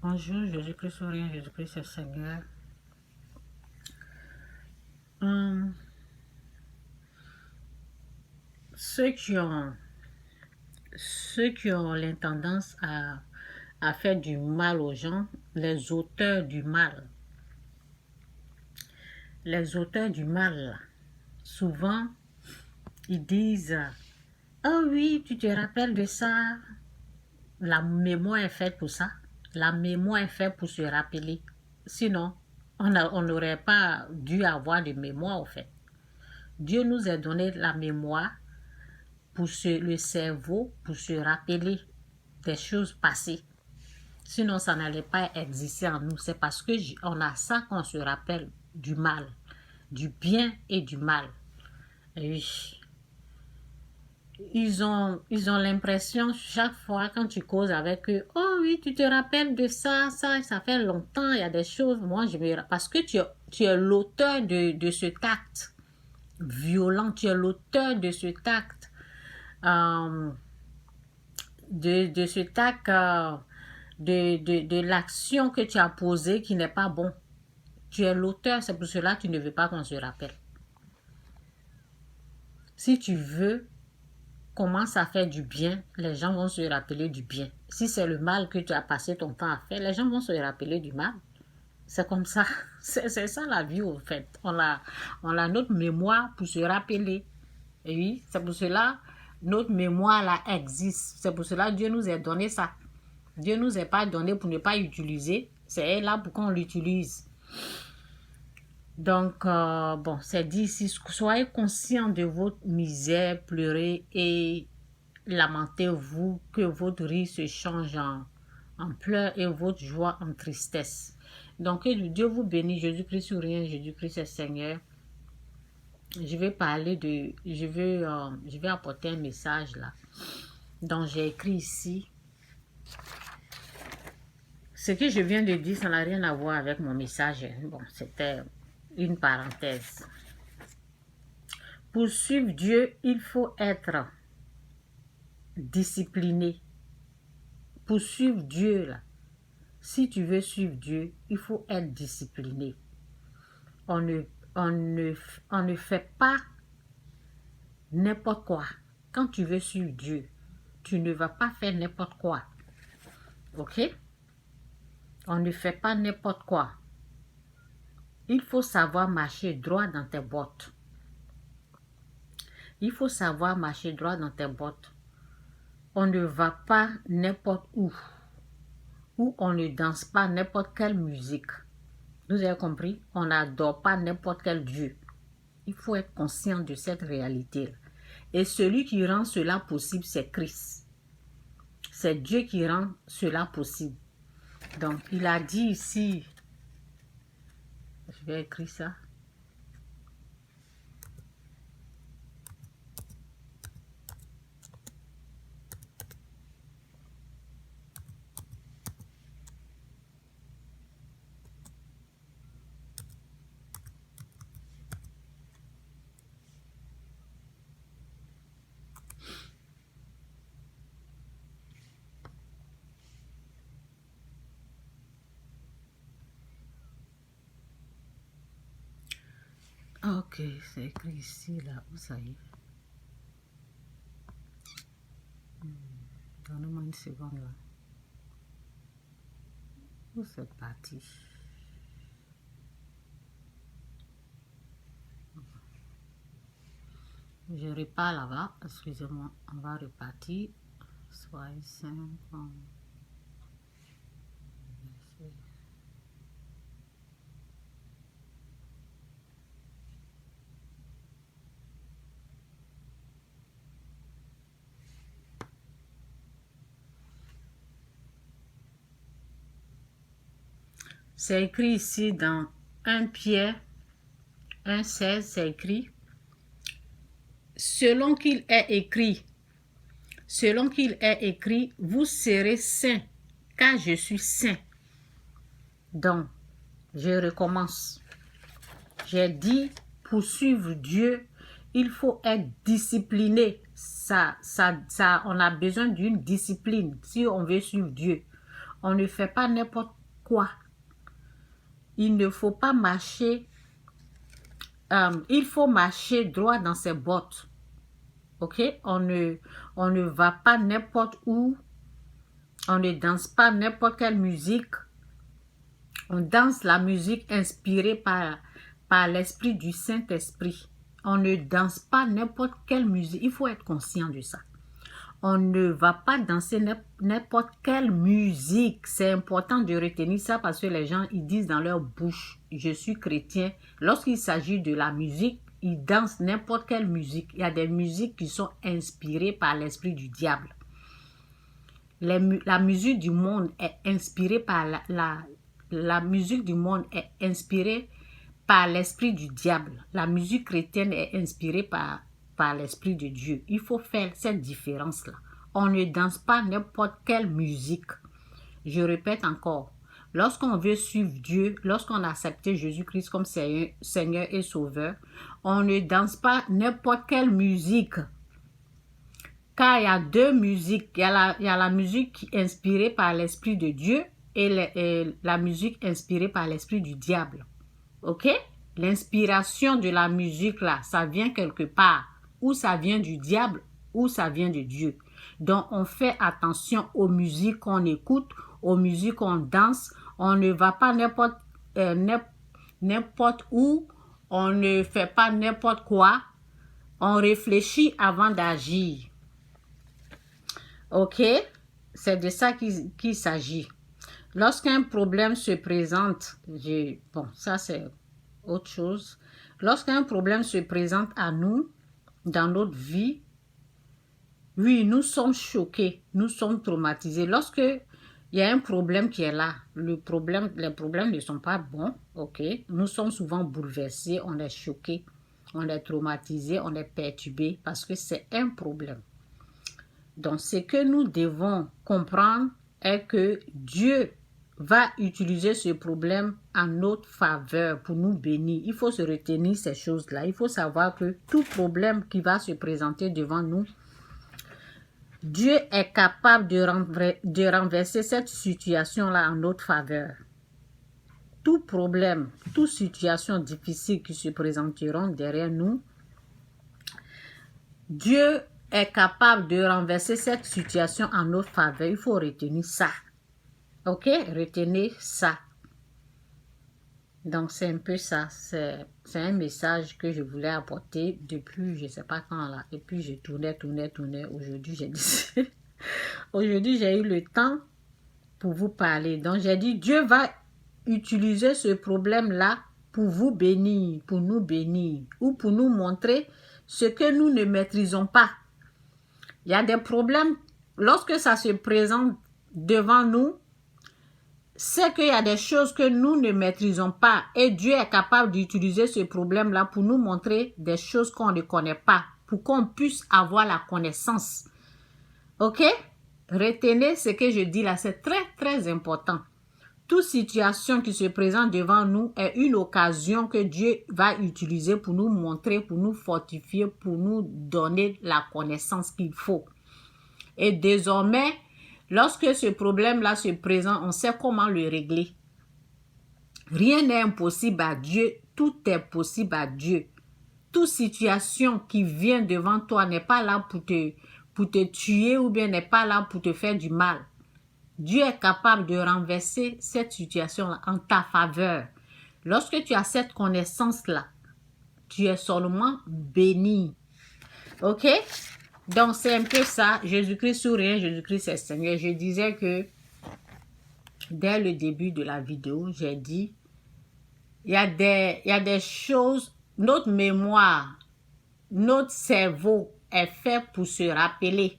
Bonjour, Jésus-Christ, rien, Jésus-Christ est Seigneur. Hum, ceux qui ont, ceux qui ont l'intendance à faire du mal aux gens, les auteurs du mal, là, souvent, ils disent, oh oui, tu te rappelles de ça, la mémoire est faite pour ça, la mémoire est faite pour se rappeler. Sinon, on n'aurait pas dû avoir de mémoire, au fait. Dieu nous a donné la mémoire pour le cerveau, pour se rappeler des choses passées. Sinon, ça n'allait pas exister en nous. C'est parce que on a ça qu'on se rappelle du mal, du bien et du mal. Et oui. Ils ont l'impression, chaque fois quand tu causes avec eux, oh oui, tu te rappelles de ça, ça fait longtemps, il y a des choses. Moi, parce que tu es l'auteur de cet acte violent, tu es l'auteur de cet acte, euh, de cet acte, de l'action que tu as posée qui n'est pas bon. Tu es l'auteur, c'est pour cela que tu ne veux pas qu'on se rappelle. Si tu veux, commence à faire du bien, les gens vont se rappeler du bien. Si c'est le mal que tu as passé ton temps à faire, les gens vont se rappeler du mal. C'est comme ça. C'est ça la vie, au fait. On a notre mémoire pour se rappeler. Et oui, c'est pour cela notre mémoire là existe. C'est pour cela que Dieu nous a donné ça. Dieu nous a pas donné pour ne pas utiliser. C'est là pour qu'on l'utilise. Donc, bon, c'est dit ici, soyez conscients de votre misère, pleurez et lamentez-vous, que votre rire se change en pleurs et votre joie en tristesse. Donc, que Dieu vous bénisse, Jésus-Christ ou rien, Jésus-Christ est Seigneur. Je vais parler de, je vais apporter un message là. Donc, j'ai écrit ici. Ce que je viens de dire, ça n'a rien à voir avec mon message. Bon, c'était une parenthèse. Pour suivre Dieu, il faut être discipliné. Pour suivre Dieu, là, si tu veux suivre Dieu, il faut être discipliné. On ne fait pas n'importe quoi. Quand tu veux suivre Dieu, tu ne vas pas faire n'importe quoi. Ok? On ne fait pas n'importe quoi. Il faut savoir marcher droit dans tes bottes. Il faut savoir marcher droit dans tes bottes. On ne va pas n'importe où. Ou on ne danse pas n'importe quelle musique. Vous avez compris? On n'adore pas n'importe quel Dieu. Il faut être conscient de cette réalité. Et celui qui rend cela possible, c'est Christ. C'est Dieu qui rend cela possible. Donc, il a dit ici, je vais écrire ça. Ok, c'est écrit ici, là, où ça y est. Donnez-moi une seconde, là. Où c'est parti? Je repars là-bas. Excusez-moi, on va repartir. Soyez simple. C'est écrit ici dans 1 Pierre 1,16, c'est écrit selon qu'il est écrit, vous serez saints, car je suis saint. Donc, je recommence. J'ai dit, pour suivre Dieu, il faut être discipliné. On a besoin d'une discipline si on veut suivre Dieu. On ne fait pas n'importe quoi. Il ne faut pas marcher. Il faut marcher droit dans ses bottes. Ok? On ne va pas n'importe où. On ne danse pas n'importe quelle musique. On danse la musique inspirée par l'esprit du Saint-Esprit. On ne danse pas n'importe quelle musique. Il faut être conscient de ça. On ne va pas danser n'importe quelle musique. C'est important de retenir ça parce que les gens, ils disent dans leur bouche, je suis chrétien. Lorsqu'il s'agit de la musique, ils dansent n'importe quelle musique. Il y a des musiques qui sont inspirées par l'esprit du diable. La musique du monde est inspirée par la musique du monde est inspirée par l'esprit du diable. La musique chrétienne est inspirée par l'esprit de Dieu. Il faut faire cette différence-là. On ne danse pas n'importe quelle musique. Je répète encore, lorsqu'on veut suivre Dieu, lorsqu'on a accepté Jésus-Christ comme Seigneur et Sauveur, on ne danse pas n'importe quelle musique. Car il y a deux musiques. Il y a la musique inspirée par l'esprit de Dieu et la musique inspirée par l'esprit du diable. Ok? L'inspiration de la musique là, ça vient quelque part. Ou ça vient du diable, ou ça vient de Dieu. Donc, on fait attention aux musiques qu'on écoute, aux musiques qu'on danse. On ne va pas n'importe où. On ne fait pas n'importe quoi. On réfléchit avant d'agir. Ok? C'est de ça qu'il s'agit. Lorsqu'un problème se présente, bon, ça c'est autre chose. Lorsqu'un problème se présente à nous, dans notre vie, oui, nous sommes choqués, nous sommes traumatisés. Lorsque il y a un problème qui est là, les problèmes ne sont pas bons, ok? Nous sommes souvent bouleversés, on est choqués, on est traumatisés, on est perturbés parce que c'est un problème. Donc, ce que nous devons comprendre est que Dieu va utiliser ce problème en notre faveur pour nous bénir. Il faut se retenir ces choses-là. Il faut savoir que tout problème qui va se présenter devant nous, Dieu est capable de renverser cette situation-là en notre faveur. Tout problème, toute situation difficile qui se présenteront derrière nous, Dieu est capable de renverser cette situation en notre faveur. Il faut retenir ça. Ok? Retenez ça. Donc, c'est un peu ça. C'est un message que je voulais apporter depuis, je ne sais pas quand là. Et puis, je tournais. Aujourd'hui, j'ai dit... Aujourd'hui, j'ai eu le temps pour vous parler. Donc, j'ai dit, Dieu va utiliser ce problème-là pour vous bénir, pour nous bénir, ou pour nous montrer ce que nous ne maîtrisons pas. Il y a des problèmes, lorsque ça se présente devant nous, c'est qu'il y a des choses que nous ne maîtrisons pas et Dieu est capable d'utiliser ce problème-là pour nous montrer des choses qu'on ne connaît pas, pour qu'on puisse avoir la connaissance. Ok? Retenez ce que je dis là, c'est très très important. Toute situation qui se présente devant nous est une occasion que Dieu va utiliser pour nous montrer, pour nous fortifier, pour nous donner la connaissance qu'il faut. Et désormais, lorsque ce problème-là se présente, on sait comment le régler. Rien n'est impossible à Dieu, tout est possible à Dieu. Toute situation qui vient devant toi n'est pas là pour te tuer ou bien n'est pas là pour te faire du mal. Dieu est capable de renverser cette situation-là en ta faveur. Lorsque tu as cette connaissance-là, tu es seulement béni. Ok? Donc, c'est un peu ça. Jésus-Christ ou rien, Jésus-Christ est Seigneur. Je disais que dès le début de la vidéo, j'ai dit, il y a des choses, notre mémoire, notre cerveau est fait pour se rappeler.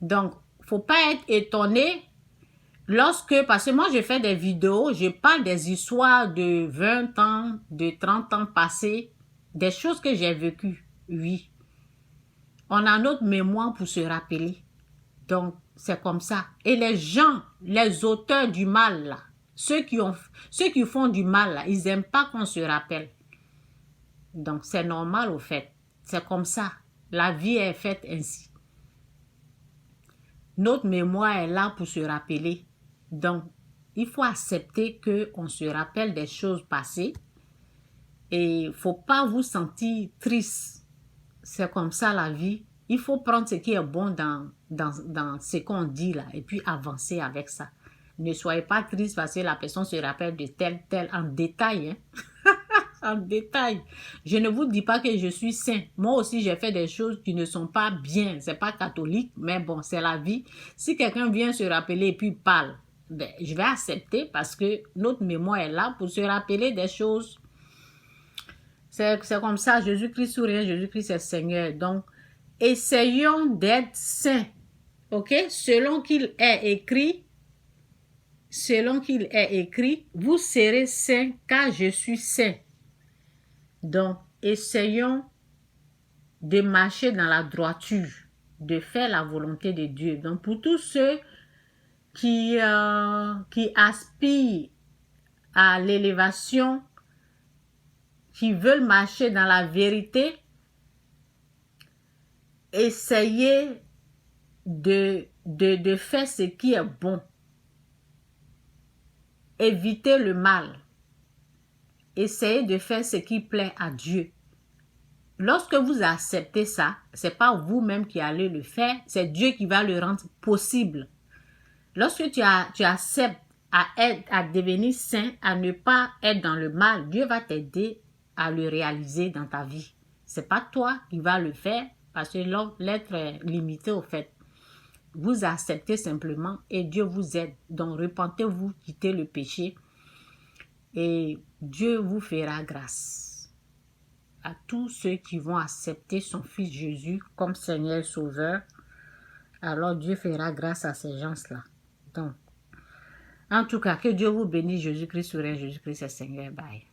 Donc, faut pas être étonné parce que moi, je fais des vidéos, je parle des histoires de 20 ans, de 30 ans passés, des choses que j'ai vécues, oui. On a notre mémoire pour se rappeler. Donc, c'est comme ça. Et les gens, les auteurs du mal, là, ceux qui font du mal, là, ils n'aiment pas qu'on se rappelle. Donc, c'est normal au fait. C'est comme ça. La vie est faite ainsi. Notre mémoire est là pour se rappeler. Donc, il faut accepter qu'on se rappelle des choses passées et il ne faut pas vous sentir triste. C'est comme ça la vie. Il faut prendre ce qui est bon dans ce qu'on dit là et puis avancer avec ça. Ne soyez pas triste parce que la personne se rappelle de tel en détail. Hein? En détail. Je ne vous dis pas que je suis saint. Moi aussi, j'ai fait des choses qui ne sont pas bien. C'est pas catholique, mais bon, c'est la vie. Si quelqu'un vient se rappeler et puis parle, ben, je vais accepter parce que notre mémoire est là pour se rappeler des choses. C'est comme ça, Jésus-Christ sourire, Jésus-Christ est Seigneur. Donc, essayons d'être saints. Ok? Selon qu'il est écrit, vous serez saints car je suis saint. Donc, essayons de marcher dans la droiture, de faire la volonté de Dieu. Donc, pour tous ceux qui aspirent à l'élévation, qui veulent marcher dans la vérité, essayez de faire ce qui est bon. Évitez le mal. Essayez de faire ce qui plaît à Dieu. Lorsque vous acceptez ça, ce n'est pas vous-même qui allez le faire, c'est Dieu qui va le rendre possible. Lorsque tu acceptes à devenir saint, à ne pas être dans le mal, Dieu va t'aider à le réaliser dans ta vie. Ce n'est pas toi qui vas le faire parce que l'être est limité au fait. Vous acceptez simplement et Dieu vous aide. Donc repentez-vous, quittez le péché et Dieu vous fera grâce. À tous ceux qui vont accepter son Fils Jésus comme Seigneur et Sauveur, alors Dieu fera grâce à ces gens-là. Donc, en tout cas, que Dieu vous bénisse, Jésus-Christ souverain, Jésus-Christ est Seigneur. Bye.